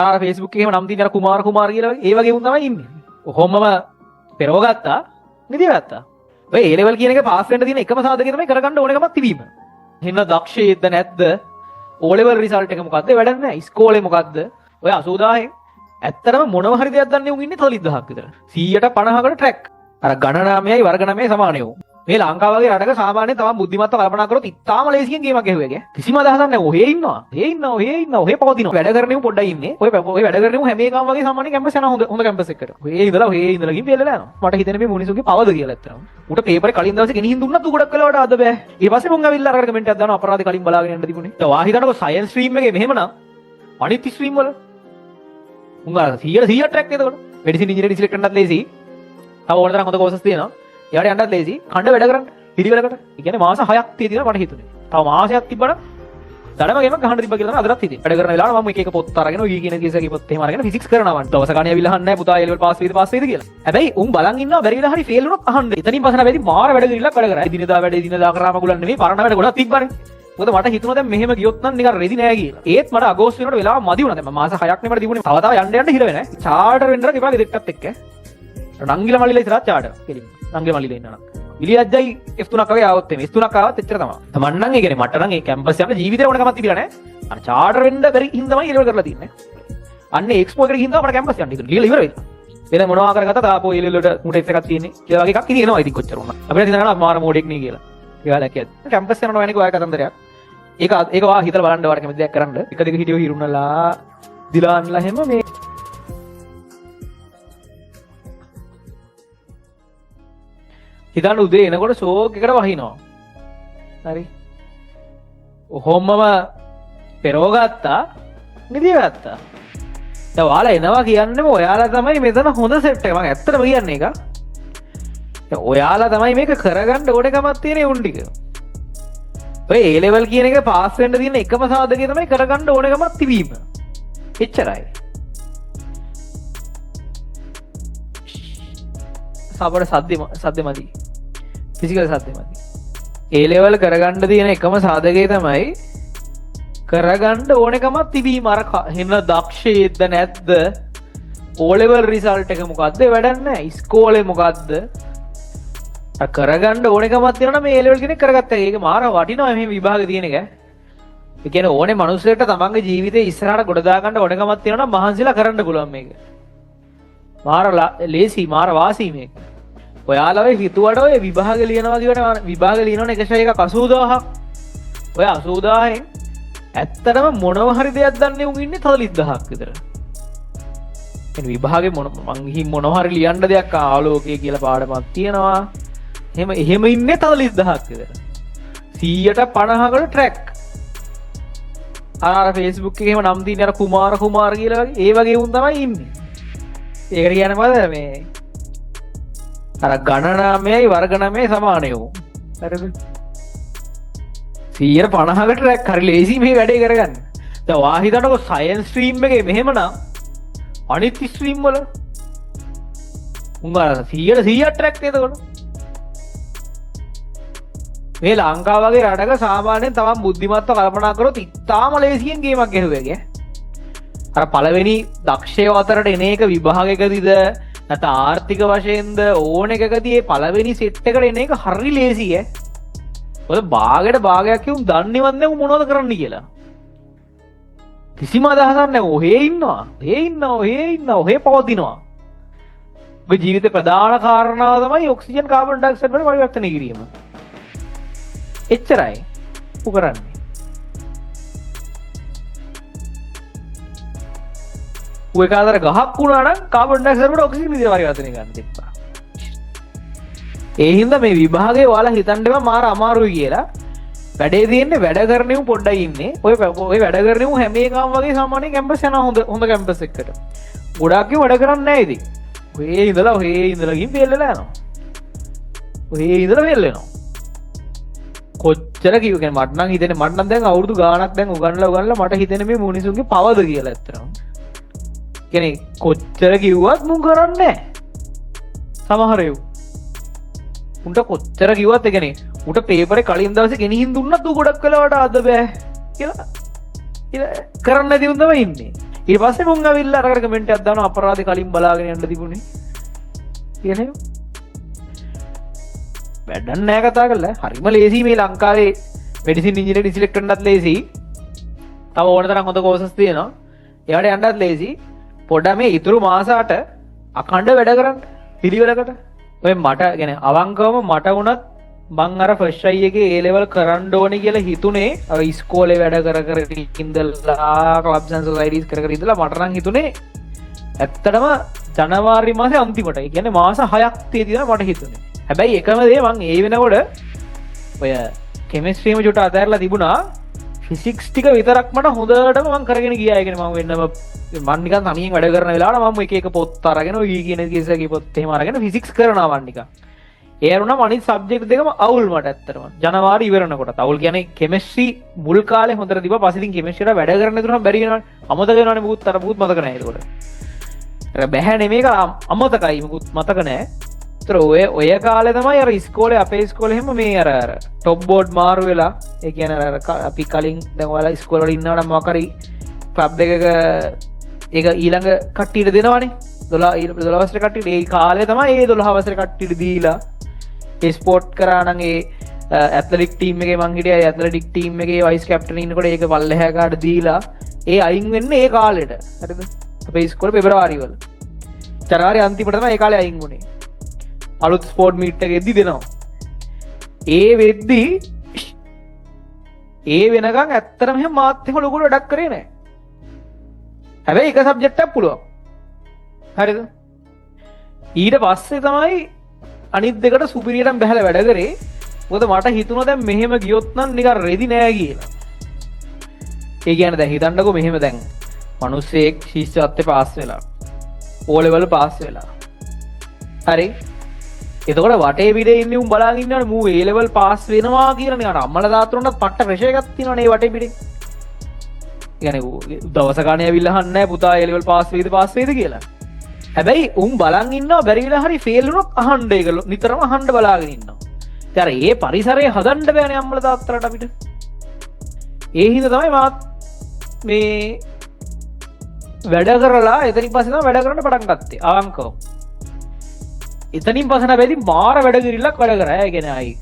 ආ Facebook එකේම නම් තියෙන අර කුමාර කියලා ඒ වගේ උන් තමයි ඉන්නේ. කොහොමම පෙරවගත්තා නිදිගත්තා. ඔය A level කියන එක පාස් වෙන්න තියෙන එකම සාධකය තමයි කරගන්න ඕනකමක් තිබීම. එහෙනම් දක්ෂයේද නැද්ද? O level result එක මොකද්ද? වැඩක් නැහැ. ඉස්කෝලේ මොකද්ද? ඔය 80000න් ඇත්තටම මොනව හරි දෙයක් දන්නේ උන් ඉන්නේ 40000ක් විතර. 150කට ට්‍රැක්. අර ගණනාමයයි වර්ගනාමයයි සමානයි උන්. මේ ලංකාව වගේ රටක සාමාන්‍යයෙන් තමන් බුද්ධිමත්ව කල්පනා කරොත් ඉතාම ලේසියෙන් ගේමක් ගැහුවේ. කිසිම අදහසක් නැහැ. ඔහේ ඉන්නවා. ඔහේ පවතිනවා. වැඩ කරන්නේ පොඩ්ඩයි ඉන්නේ. ඔය වැඩ කරන්නේ හැම එකම වගේ සාමාන්‍ය කැම්පස් යන හොඳ කැම්පස් එකකට. ඔහේ ඉඳලා ගිහින් පෙළලා යනවා. මට හිතෙන්නේ මේ මිනිසුන්ගේ පවද කියලා ඇත්තටම. උට පේපරේ කලින් දවසේ ගෙනිහින් දුන්නත් උ ගොඩක් වෙලාවට අද බෑ. ඊට පස්සේ මුන් ඇවිල්ලා අර කමෙන්ට් එකක් දානවා අපරාධ කලින් බලාගෙන යන්න තිබුණේ. ඒ වාහිතනකො සයන්ස් ස්ට්‍රීම් එකේ මෙහෙමනම් අනිත් ස්ට්‍රීම් වල මුන් අර 100 ට්‍රැක් එතකොට. මෙඩිසින් ඉංජිනේරින් සිලෙක්ට් කරන්නත් ලේසි. තව ඕන තරම් හොඳ කෝසස් තියෙනවා. එයාට යන්නත් ලේසි. කණ්ඩ වැඩ කරන්න. පිළිවෙලකට. ඒ කියන්නේ මාස 6ක් තියෙනවා මට හිතුනේ. තව මාසයක් තිබ්බනම් දඩම ගේමක් ගහන්න තිබ්බා කියලා තමයි අදටත් හිතේ. වැඩ කරන වෙලාවට මම එක එක පොත් අරගෙන ඔය කියන කේසගේ පොත් එහෙම අරගෙන ෆිසික්ස් කරනවා. දවස ගානේ ඇවිල්ලා අහන්නේ නැහැ පුතා A level පාස් වේද කියලා. හැබැයි උන් බලන් ඉන්නවා බැරි වෙලා හරි ෆේල් වුණොත් අහන්න. එතනින් පස්සට වෙදී මාර වැඩ ගිරිල්ලක් වැඩ කරා. දිනදා වැඩ දිනදා කරාම ගුලන් නෙමෙයි පරණ වැඩ ගොඩක් තිබ්බනේ. මොකද මට හිතුණා දැන් මෙහෙම ගියොත් නම් නිකන් රෙදි නෑ කියලා. ඒත් මට අගෝස්තු වෙනකොට වෙලාව මදි වුණා. දැන් මම මාස 6ක් නේ මට තිබුණේ. තව යන්න හිර වෙන්නේ. චාටර් වෙන්නර කිව්වා ගෙදෙට්ටත් එක්ක. නංගිල මල්ලිලා ඉස්සරහ චාටර්. කෙලින්. නංගිල මල්ලිලා ඉන්නවා. ඉලියජ්ජයි F3ක් වගේ ආවොත් එමේ F3ක් ආවත් එච්චර තමයි. තමන් නම් ඒ කියන්නේ මට නම් ඒ කැම්පස් යන ජීවිතේ ඕනකමක් තිබිලා නැහැ. අර චාටර් වෙන්න බැරි හින්දාමයි ඉලෙවල් කරලා තින්නේ. අන්න එක්ස්පෝ එකේ හින්දා අපේ කැම්පස් යන්න ඉතින් ලියලා ඉවර වෙයි. වෙන මොනවා කරගත්තා තාපෝ ඉලෙවල් වලට මුටෙක්ස් එකක් තියෙන්නේ. ඒ වගේ එකක් ඉතින් එනවා ඉතින් කොච්චර වුණා. අපිට හිතනවා මාර මොඩෙක් නේ කියලා. ඒවා දැක්කද? කැම්පස් යනවා වෙනකෝ ආය කතන්දරයක්. ඒක වා හිතලා බලන්න වට කැමති දෙයක් කරන්න. එක දෙක හිටියෝ හිරුණලා දිලාන්ලා හැම මේ හිතන්න උදේ එනකොට ෂෝක් එකට වහිනවා. හරි. ඔහොමම පෙරවගත්තා නිදිගත්තා. දැන් ඔයාලා එනවා කියන්නේම ඔයාලා තමයි මෙතන හොඳ සෙට් එක. මම ඇත්තටම කියන්නේ ඒක. දැන් ඔයාලා තමයි මේක කරගන්න ඕනකමක් තියෙන උන් ටික. ඔය A level කියන එක පාස් වෙන්න තියෙන එකම සාධකය තමයි කරගන්න ඕනකමක් තිබීම. එච්චරයි. සබර සද්ද මදි. ෆිසිකල් සද්ද මදි. A level කරගන්න තියෙන එකම සාධකය තමයි කරගන්න ඕනකමක් තිබීම. අර හින්න දක්ෂයේද නැද්ද? O level result එක මොකද්ද? වැඩක් නැහැ. ඉස්කෝලේ මොකද්ද? කරගන්න ඕනකමක් තියෙනවා මේ A level කෙනෙක් කරගත්තා. ඒක මාර වටිනවා මේ විභාග තියෙන එක. ඒ කියන්නේ ඕනේ මිනිස්සෙක්ට තමන්ගේ ජීවිතේ ඉස්සරහට ගොඩ දා ගන්න ඕනකමක් තියෙනවා නම් මහන්සිලා කරන්න පුළුවන් මේක. මාර ලේසි මාර වාසි මේක. ඔයාලා ඔය හිතුවට ඔය විභාග ලියනවා කියවට විභාග ලියනවනේ 1/80000ක්. ඔය 80000න් ඇත්තටම මොනව හරි දෙයක් දන්නේ උන් ඉන්නේ 40000ක් විතර. ඒ විභාගේ මොනව හරි ලියන්න දෙයක් ආලෝකය කියලා පාඩමක් තියෙනවා. එහෙම ඉන්නේ 40000ක් විතර. 150කට ට්‍රැක්. අර Facebook එකේම නම් තියෙන අර කුමාර කියලා වගේ ඒ වගේ උන් තමයි ඉන්නේ. ඒකට කියන්නේ මොකද මේ අර ගණනාමයයි වර්ගනාමයයි සමානයි උන්. හරිද? 150කට ට්‍රැක් හරි ලේසි මේ වැඩේ කරගන්න. දැන් වාහිතනකො සයන්ස් ස්ට්‍රීම් එකේ මෙහෙමනම් අනිත් ස්ට්‍රීම් වල උන් අර 100 ට්‍රැක් එතකොට මේ ලංකාව වගේ රටක සාමාන්‍යයෙන් තමන් බුද්ධිමත්ව කල්පනා කරොත් ඉතාම ලේසියෙන් ගේමක් ගැහුවේ. අර පළවෙනි දක්ෂයෝ අතරට එන එක විභාගයකදීද නැත්නම් ආර්ථික වශයෙන්ද ඕන එකකදී මේ පළවෙනි සෙට් එකට එන එක හරි ලේසි ඈ. ඔය භාගයට භාගයක් කියුම් දන්නේවත් නැහැ මොනවද කරන්න කියලා. කිසිම අදහසක් නැහැ. ඔහේ පවතිනවා. ඔබේ ජීවිතේ ප්‍රධාන කාරණාව තමයි ඔක්සිජන් කාබන් ඩයොක්සයිඩ් වල පරිවර්තනය කිරීම. එච්චරයි උ කරන්නේ. ඔය කාදර ගහක් වුණා නම් කාබන් ඩයොක්සයිඩ් වලට ඔක්සිජන් විදිහට පරිවර්තනය කරන්න තිබ්බා. ඒ හින්දා මේ විභාගේ ඔයාලා හිතන්නේම මාර අමාරුයි කියලා. වැඩේ තියෙන්නේ වැඩ කරණෙමු පොඩ්ඩයි ඉන්නේ. ඔය වැඩ කරණෙමු හැම එකම වගේ සාමාන්‍ය කැම්පස් යනවා හොඳ කැම්පස් එකකට. ගොඩක් වැඩ කරන්නේ නැහැ ඉතින්. ඔය ඉඳලා ගිහින් පෙළලා යනවා. වෙල්ලෙනවා. කොච්චර කිව්ව කියන්නේ මට නම් හිතෙන්නේ මට නම් දැන් අවුරුදු ගාණක් දැන් උගන්ලා මට හිතෙන්නේ මේ මිනිසුන්ගේ පවද කියලා ඇත්තටම. කියන්නේ කොච්චර කිව්වත් මුන් කරන්නේ නැහැ. සමහර ඒවා. උන්ට කොච්චර කිව්වත් ඒ කියන්නේ උට පේපරේ කලින් දවසේ ගෙනිහින් දුන්නත් ඌ ගොඩක් වෙලාවට අද බෑ කියලා කරන්න නැති උන් තමයි ඉන්නේ. ඊට පස්සේ මුං ඇවිල්ලා අරකට කමෙන්ට් එකක් දානවා අපරාධ කලින් බලාගෙන යන්න තිබුණේ කියන්නේ වැඩක් නෑ කතා කරලා හරිම ලේසි මේ ලංකාවේ මෙඩිසින් ඉන්ජිනියරින් සිලෙක්ට් කරන්නත් ලේසි තව ඕන තරම් හොඳ කෝසස් තියෙනවා ඒවට යන්නත් ලේසි පොඩ්ඩක් මේ ඉතුරු මාස 8 අඛණ්ඩ වැඩ කරන්න පිළිවෙලකට ඔය මට يعني අවංකවම මට වුණත් මං අර ෆස්ට් අයි එකේ A level කරන්න ඕනේ කියලා හිතුනේ අර ඉස්කෝලේ වැඩ කර ඉඳලා ක්ලබ්ස් ඇන්ඩ් සොසයිටිස් කර ඉඳලා මට නම් හිතුනේ ඇත්තටම ජනවාරි මාසේ අන්තිමට ඒ කියන්නේ මාස 6ක් තියෙනවා මට හිතුනේ හැබැයි එකම දේ මං ඒ වෙනකොට ඔය කෙමිස්ට්‍රියම චුට්ට අතහැරලා තිබුණා ෆිසික්ස් ටික විතරක් මට හොඳටම මං කරගෙන ගියා ඒ කියන්නේ මම වෙන්නම මම නිකන් තනියෙන් වැඩ කරන වෙලාවට මම එක එක පොත් අරගෙන ඔය කියන කේසකේ පොත් එහෙම අරගෙන ෆිසික්ස් කරනවා මම නිකන් ඒ වුණාම අනිත් සබ්ජෙක්ට් දෙකම අවුල් මට ඇත්තටම ජනවාරි ඉවරනකොට අවුල් කියන්නේ කෙමිස්ට්‍රි මුල් කාලේ හොඳට තිබ්බා පස්සේ ඉතින් කෙමිස්ට්‍රියට වැඩ කරන්න දුන්නාම බැරි වෙනවනේ අමතක වෙනවනේ මුකුත් අර මුකුත් මතක නැහැ ඒකට අර බැහැ නෙමේක අමතකයි මුකුත් මතක නැහැ ඒතර ඔය කාලේ තමයි අර ඉස්කෝලේ අපේ ඉස්කෝලේ හැම මේ අර টොප් බෝඩ් මාරු වෙලා ඒ කියන්නේ අර අපි කලින් දැන් ඔයාලා ඉස්කෝලේ වල ඉන්නවනම් මොකක් හරි ක්ලබ් එකක ඒක ඊළඟ කට්ටියට දෙනවනේ 12 වසරේ කට්ටියට ඒ කාලේ තමයි ඒ 12 වසරේ කට්ටියට දීලා ඒ ස්පෝර්ට් කරා නම් ඒ ඇත්ලටික් ටීම් එකේ මං හිටියා ඒ ඇත්ලටික් ටීම් එකේ වයිස් කැප්ටන් ඉන්නකොට ඒක පල්ලෙහා කාට දීලා ඒ අයින් වෙන්නේ ඒ කාලෙට හරිද අපේ ඉස්කෝලේ පෙබරවාරි වල ජනවාරි අන්තිමට තමයි ඒ කාලේ අයින් වුනේ අලුත් ස්පෝර්ට් මීට් එකෙද්දි දෙනවා ඒ වෙද්දි ඒ වෙනකන් ඇත්තටම එහෙම මාත් එහෙම ලොකුට වැඩක් කරේ නැහැ හැබැයි එක සබ්ජෙක්ට් එකක් පුළුවන් හරිද ඊට පස්සේ තමයි අනිත් දෙකට සුපිරියටම බහලා වැඩ කරේ මොකද මට හිතුණා දැන් මෙහෙම ගියොත් නම් නිකන් රෙදි නෑ කියලා ඒ කියන්නේ දැන් හිතන්නකෝ මෙහෙම දැන් මිනිස්සෙක් ශිෂ්‍යත්වයේ පාස් වෙලා O level පාස් වෙලා හරි එතකොට වටේ පිටේ ඉන්නේ උන් බලාගෙන ඉන්නවනේ මූ A level පාස් වෙනවා කියලා නිකන් අම්මලා තාත්තලාට පට්ට ප්‍රෙෂර් එකක් තියෙනවනේ මේ වටේ පිටේ يعني දවස ගානේ ඇවිල්ලා අහන්නේ නැහැ පුතා A level පාස් වේද කියලා හැබැයි උන් බලන් ඉන්නවා බැරි වෙලා හරි ෆේල් වුණොත් අහන්න ඒක නිතරම අහන්න බලාගෙන ඉන්නවා. ඉතින් අර ඒ පරිසරය හදන්න බෑනේ අම්මලා තාත්තලාට අපිට. ඒ හින්දා තමයි මාත් මේ වැඩ කරලා එතනින් පස්සේ තමයි වැඩ කරන්න පටන් ගත්තේ. අවංකව. එතනින් පස්සේ නැබැයි මාර වැඩ කිරිල්ලක් වැඩ කරා. ඒ කියන්නේ ආයි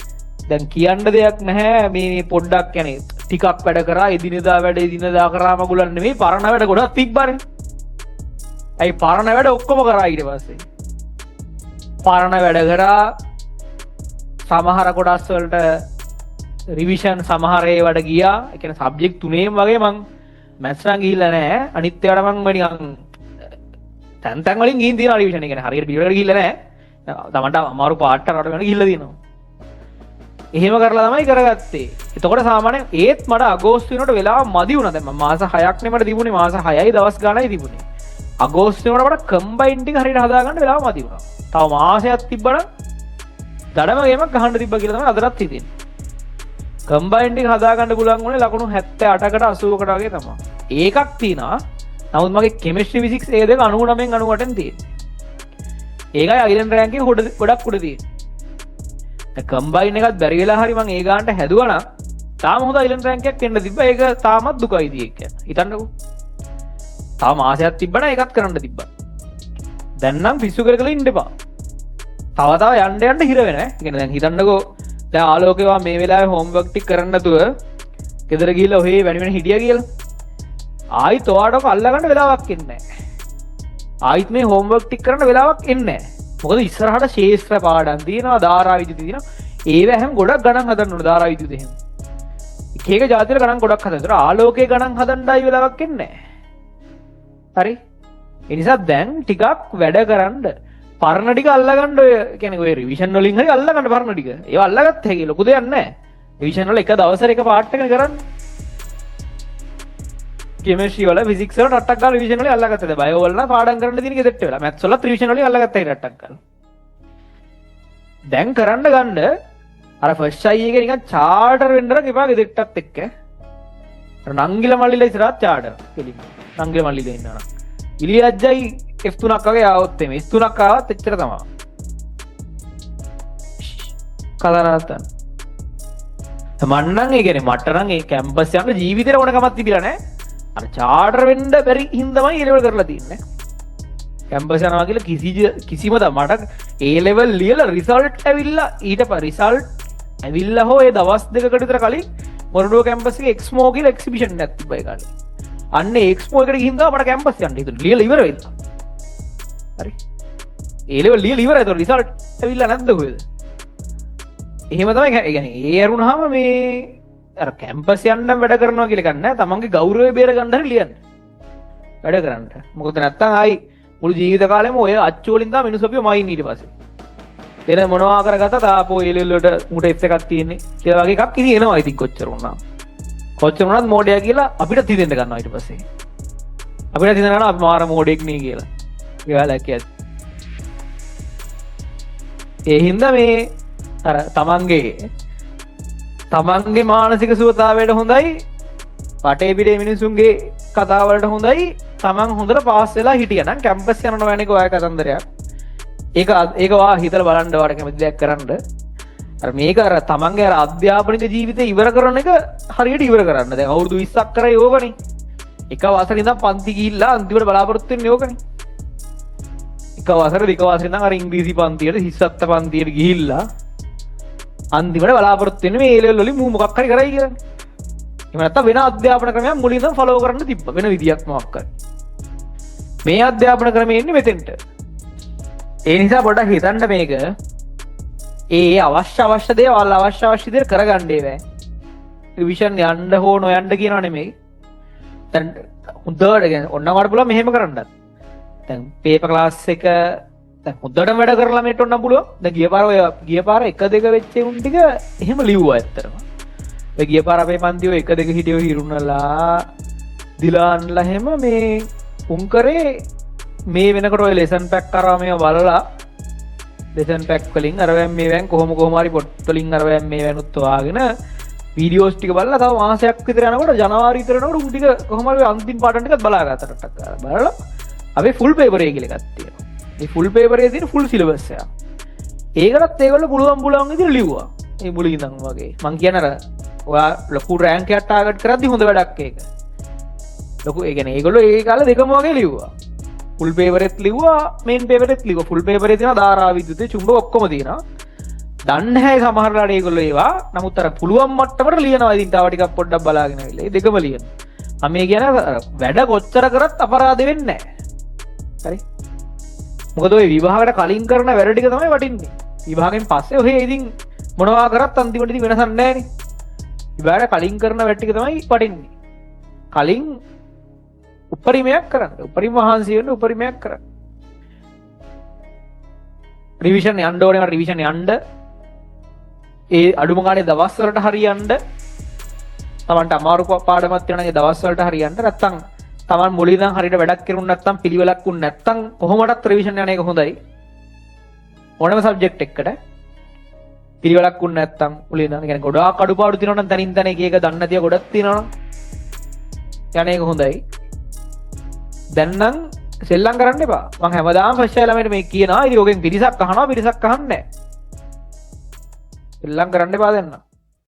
දැන් කියන්න දෙයක් නැහැ මේ පොඩ්ඩක් يعني ටිකක් වැඩ කරා එදිනෙදා කරාම ගුලන් නෙමෙයි පරණ වැඩ ගොඩක් තිබ්බනේ. ඇයි පරණ වැඩ ඔක්කොම කරා ඊට පස්සේ පරණ වැඩ කරා සමහර කොටස් වලට රිවිෂන් සමහර ඒවට ගියා ඒ කියන්නේ සබ්ජෙක්ට් තුනේම වගේ මං මැත්ස් නම් ගිහිල්ලා නැහැ අනිත් ඒවාට මං නිකන් තැන් වලින් ගිහින් තියෙනවා රිවිෂන් ඒ කියන්නේ හරියට පිළිවෙලට ගිහිල්ලා නැහැ තමන්ට අමාරු පාර්ට් එකකට වෙන ගිහිල්ලා තියෙනවා එහෙම කරලා තමයි කරගත්තේ එතකොට සාමාන්‍යයෙන් ඒත් මට අගෝස්තු වෙනකොට වෙලාව මදි වුණා දැන් මම මාස 6ක් නේ මට තිබුණේ මාස 6යි දවස් ගාණයි තිබුණේ අගෝස්තු වෙනකොට කම්බයින් ටික හරියට හදාගන්න වෙලාව මදි වුණා. තව මාසයක් තිබ්බනම් දඩම ගේමක් ගහන්න තිබ්බා කියලා තමයි අදටත් හිතෙන්නේ. කම්බයින් ටික හදාගන්න පුළුවන් වුණේ ලකුණු 78කට 80කට වගේ තමයි. ඒකක් තියෙනවා. නමුත් මගේ කෙමිස්ට්‍රි ෆිසික්ස් ඒ දෙක 99න් 98න් තියෙන්නේ. ඒකයි අයිලන්ඩ් රෑන්කින් ගොඩක් උඩ තියෙන්නේ. කම්බයින් එකත් බැරි වෙලා හරි මම ඒ ගානට හැදුවා නම් තාම හොඳ අයිලන්ඩ් රෑන්කයක් එන්න තිබ්බා. ඒක තාමත් දුකයි දී ඒක. හිතන්නකෝ. තාම මාසයක් තිබ්බනම් ඒකත් කරන්න තිබ්බා. දැන් නම් පිස්සු කර ඉන්න එපා. තව යන්න හිර වෙන. ඒ කියන්නේ දැන් හිතන්නකෝ දැන් ආලෝකේවා මේ වෙලාවේ හෝම්වර්ක් ටික කරන්න නැතුව ගෙදර ගිහිල්ලා ඔහේ වැඩි වෙන හිටියා කියලා. ආයිත් ඔයාටක අල්ලගන්න වෙලාවක් එන්නේ නැහැ. ආයිත් මේ හෝම්වර්ක් ටික කරන්න වෙලාවක් එන්නේ නැහැ. මොකද ඉස්සරහට ශේෂ්ත්‍ර පාඩම් තියෙනවා, ධාරා විද්‍යුත් තියෙනවා. ඒව හැම ගොඩක් ගණන් හදන්න ඕන ධාරා විද්‍යුත් එහෙම. එක එක ජාතිවල ගණන් ගොඩක් හදන්න. ඒතර ආලෝකයේ ගණන් හදන්නයි වෙලාවක් එන්නේ නැහැ. හරි ඒ නිසා දැන් ටිකක් වැඩ කරන්න පරණ ටික අල්ලගන්න ඔය කියන්නේ ඔය රිවිෂන් වලින් හරි අල්ලගන්න පරණ ටික ඒව අල්ලගත්ත හැකි ලොකු දෙයක් නැහැ රිවිෂන් වල එක දවසට එක පාර්ට් එකක් කරන්න කෙමිස්ට්‍රි වල ෆිසික්ස් වල රට්ටක් ගාලා රිවිෂන් වලින් අල්ලගත්තද බයෝ වල නම් පාඩම් කරන්න තියෙන ගෙදරට වෙලා මැත්ස් වල රිවිෂන් වලින් අල්ලගත්තා ඒ රට්ටක් ගාලා දැන් කරන්න ගන්න අර ෆස්ට් අයි එකේ නිකන් චාටර් වෙන්නර එපා ගෙදරටත් එක්ක නංගිල මල්ලිලා ඉස්සරහත් චාටර් කෙලින් නංගිල මල්ලිලා ඉන්නවා ඉලියජ්ජයි F3ක් වගේ ආවොත් එමේ S3ක් ආවත් එච්චර තමයි කලරාතන් මන්නම් ඒ කියන්නේ මට නම් ඒ කැම්පස් යන ජීවිතේට ඕනකමක් තිබිලා නැහැ අර චාටර් වෙන්න බැරි හින්දාමයි A level කරලා තින්නේ. කැම්පස් යනවා කියලා කිසිම මට A level ලියලා රිසල්ට් ඇවිල්ලා ඊට පස්සේ රිසල්ට් ඇවිල්ලා හෝ ඒ දවස් දෙකකට විතර කලින් මොරටුව කැම්පස් එකේ එක්ස්මෝ කියලා එක්සිබිෂන් එකක් තිබ්බා ඒ කාලේ. අන්න ඒ එක්ස්මෝ එකට ගිහින් තමයි මට කැම්පස් යන්න හිතුනේ. ලියලා ඉවර වෙන්න. හරි. A level ලියලා ඉවරයි. ඒක රිසල්ට් ඇවිල්ලා නැද්ද කොහෙද? එහෙම තමයි. ඒ කියන්නේ ඒ අරුණාම මේ අර කැම්පස් යන්න වැඩ කරනවා කියලා ගන්න නෑ. තමන්ගේ ගෞරවය බේර ගන්න හරි ලියන්න. වැඩ කරන්න. මොකද නැත්තම් ආයි මුළු ජීවිත කාලෙම ඔය අච්චු වලින් තමයි මිනිස්සු අපිව මයින් ඊට පස්සේ. එන මොනවා කරගත්තා තාපෝ A level වලට මුට F එකක් තියෙන්නේ කියලා වගේ එකක් ඉතින් එනවා. ඉතින් කොච්චර වුණා. කොච්චර වුණත් මෝඩයා කියලා අපිට හිතෙන්න ගන්නවා ඊට පස්සේ. අපිට හිතෙන්න ගන්නවා අපි මාර මෝඩෙක් නේ කියලා. ඒවලා කියත්. ඒ හින්දා මේ අර තමන්ගේ මානසික සුවතාවයට හොඳයි පටේ පිටේ මිනිසුන්ගේ කතාවලට හොඳයි තමන් හොඳට පාස් වෙලා හිටියනම් කැම්පස් යනවා යන එක ඔය කතන්දරයක්. ඒක වා හිතලා බලන්න වට කැමති දෙයක් කරන්න. අර මේක අර තමන්ගේ අර අධ්‍යාපනික ජීවිතේ ඉවර කරන එක හරියට ඉවර කරන්න. දැන් අවුරුදු 20ක් කරේ ඕකනේ. එක වසරේ ඉඳන් පන්ති ගිහිල්ලා අන්තිමට බලාපොරොත්තු වෙන්නේ ඕකනේ. එක වසර දෙක වසරේ ඉඳන් අර ඉංග්‍රීසි පන්තියට හිස්සත්ත පන්තියට ගිහිල්ලා අන්තිමට බලාපොරොත්තු වෙන්නේ මේ A level වලින් මොකක් හරි කරයි කියලා. එහෙම නැත්නම් වෙන අධ්‍යාපන ක්‍රමයක් මුලින් ඉඳන් ෆලෝ කරන්න තිබ්බ වෙන විදියක් මොකක් හරි. මේ අධ්‍යාපන ක්‍රමය එන්නේ මෙතෙන්ට. ඒ නිසා පොඩ්ඩක් හිතන්න මේක ඒ අවශ්‍ය දේවල් අවශ්‍ය දේ කරගන්න ඒවා. රිවිෂන් යන්න හෝ නොයන්න කියනවා නෙමෙයි. දැන් හොඳට කියන්නේ ඔන්න වඩ පුළුවන් මෙහෙම කරන්නත්. දැන් පේපර් ක්ලාස් එක දැන් හොඳටම වැඩ කරලා මේට ඔන්න පුළුවන්. දැන් ගිය පාර 1 2 වෙච්ච උන් ටික එහෙම ලිව්වා ඇත්තටම. ඒ ගිය පාර අපේ පන්තිව 1 2 හිටියෝ හිරුණලා දිලාන්ලා එහෙම මේ උන් කරේ මේ වෙනකොට ඔය ලෙසන් පැක් කරා මේව බලලා ලෙසන් පැක් වලින් අරවැම් මේවෙන් කොහොම හරි පොත් වලින් අරවැම් මේවෙනුත් වාගෙන වීඩියෝස් ටික බලලා තව මාසයක් විතර යනකොට ජනවාරි විතර යනකොට උන් ටික කොහොම හරි අන්තිම පාඩම් ටිකත් බලාගත්තා ටක් බලලා අපි ෆුල් පේපර් එක කියලා එකක් තියෙනවා. මේ ෆුල් පේපර් එකේ තියෙන ෆුල් සිලබස් එක. ඒකටත් ඒගොල්ලෝ පුළුවන් විදිහට ලිව්වා. මේ මුලින් ඉඳන් වගේ. මං කියන අර ඔයා ලොකු රෑන්ක් එකක් ටාගට් කරද්දි හොඳ වැඩක් ඒක. ලොකු ඒ කියන්නේ ඒගොල්ලෝ ඒ කාලේ දෙකම වගේ ලිව්වා. ෆුල් පේපරෙත් ලිව්වා මේන් පේපරෙත් ලිව්වා. ෆුල් පේපරේ තියෙනවා ධාරා විද්‍යුතේ චුම්බක ඔක්කොම තියෙනවා. දන්නේ නැහැ සමහරලාට ඒගොල්ලෝ ඒවා. නමුත් අර පුළුවන් මට්ටමට ලියනවා. ඉතින් තව ටිකක් පොඩ්ඩක් බලාගෙන ඉන්න. ඒ දෙකම ලියනවා. මේ කියන වැඩ කොච්චර කරත් අපරාධ වෙන්නේ නැහැ. හරි. මොකද ඔය විභාගයට කලින් කරන වැඩ ටික තමයි වටින්නේ. විභාගයෙන් පස්සේ ඔහේ ඉතින් මොනවා කරත් අන්තිමට ඉතින් වෙනසක් නැහැ නේ. විභාගයට කලින් කරන වැඩ ටික තමයි වටින්නේ. කලින් උපරිමයක් කරන්න. උපරිම මහන්සි වෙන්න උපරිමයක් කරන්න. රිවිෂන් යන්න ඕනේ නම් රිවිෂන් යන්න. ඒ අඩුම ගානේ දවස් වලට හරියන්න. තමන්ට අමාරු පාඩමක් තියෙනවා නම් ඒ දවස් වලට හරියන්න. නැත්තම් තමන් මුලින් ඉඳන් හරියට වැඩක් කරුණ නැත්තම් පිළිවෙලක් වුණ නැත්තම් කොහොමඩත් රිවිෂන් යන එක හොඳයි. ඕනම සබ්ජෙක්ට් එකකට පිළිවෙලක් වුණ නැත්තම් මුලින් ඉඳන් කියන්නේ ගොඩාක් අඩුපාඩු තියෙනවා නම් තනින් තන එක දන්නේ නැතිව ගොඩක් තියෙනවා නම් යන එක හොඳයි. දැන් නම් සෙල්ලම් කරන්න එපා. මම හැමදාම ෆස්ට් ඉයර් ළමයිට මේ කියනවා. ඉතින් ඔගෙන් පිරිසක් අහනවා පිරිසක් අහන්නේ නැහැ. සෙල්ලම් කරන්න එපා දැන් නම්.